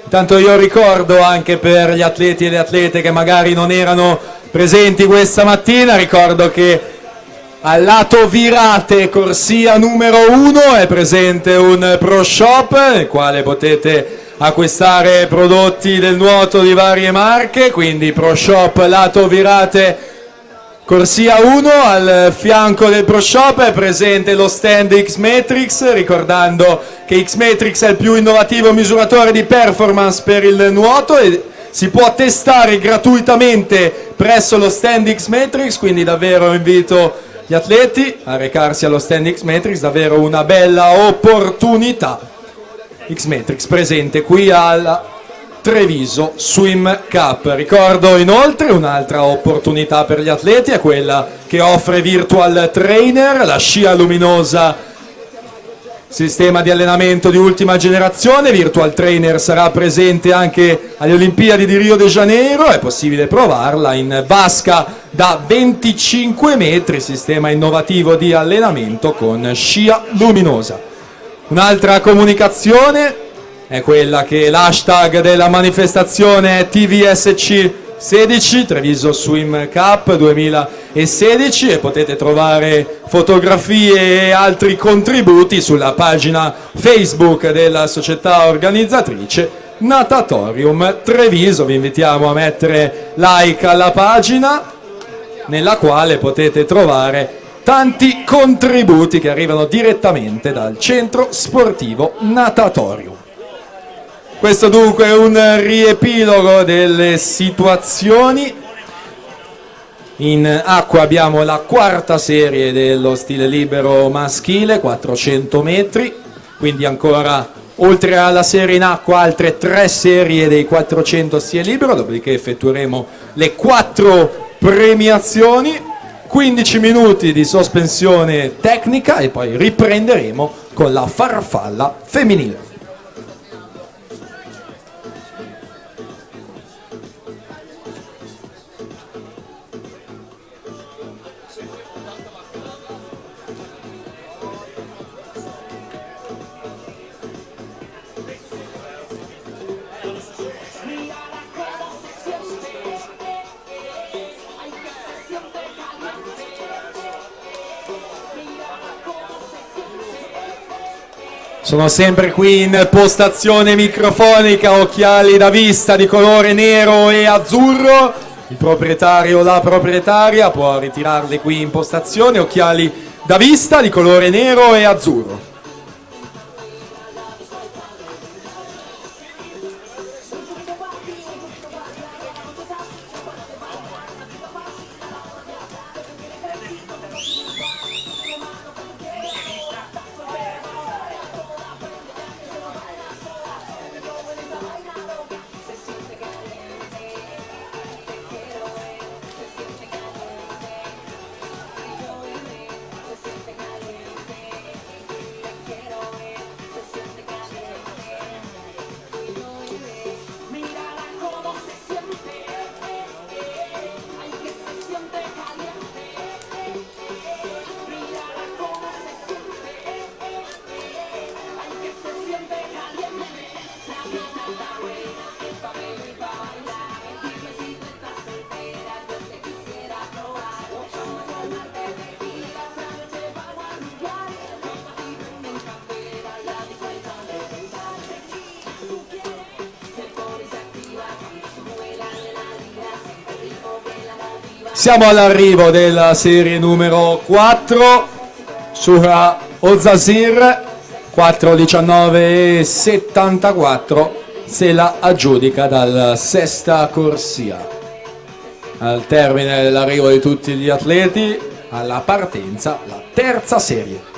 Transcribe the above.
Intanto io ricordo anche per gli atleti e le atlete che magari non erano presenti questa mattina, ricordo che al lato Virate corsia numero 1 è presente un Pro Shop nel quale potete acquistare prodotti del nuoto di varie marche, quindi Pro Shop lato Virate corsia 1. Al fianco del Pro Shop è presente lo stand X-Metrix, ricordando che X-Metrix è il più innovativo misuratore di performance per il nuoto e si può testare gratuitamente presso lo stand X-Metrix, quindi davvero invito gli atleti a recarsi allo stand X-Metrix, davvero una bella opportunità. X-Metrix presente qui al Treviso Swim Cup. Ricordo inoltre un'altra opportunità per gli atleti è quella che offre Virtual Trainer, la scia luminosa sistema di allenamento di ultima generazione. Virtual Trainer sarà presente anche alle Olimpiadi di Rio de Janeiro, è possibile provarla in vasca da 25 metri, sistema innovativo di allenamento con scia luminosa. Un'altra comunicazione è quella che l'hashtag della manifestazione è TVSC 16, Treviso Swim Cup 2016, e potete trovare fotografie e altri contributi sulla pagina Facebook della società organizzatrice Natatorium Treviso. Vi invitiamo a mettere like alla pagina, nella quale potete trovare tanti contributi che arrivano direttamente dal centro sportivo Natatorium. Questo dunque è un riepilogo delle situazioni. In acqua abbiamo la quarta serie dello stile libero maschile, 400 metri, quindi ancora oltre alla serie in acqua altre 3 serie dei 400 stile libero, dopodiché effettueremo le 4 premiazioni, 15 minuti di sospensione tecnica e poi riprenderemo con la farfalla femminile. Sono sempre qui in postazione microfonica, occhiali da vista di colore nero e azzurro. Il proprietario o la proprietaria può ritirarli qui in postazione, occhiali da vista di colore nero e azzurro. Siamo all'arrivo della serie numero 4, Sura Ozazir, 4:19:74, se la aggiudica dal sesta corsia. Al termine dell'arrivo di tutti gli atleti, alla partenza, la terza serie.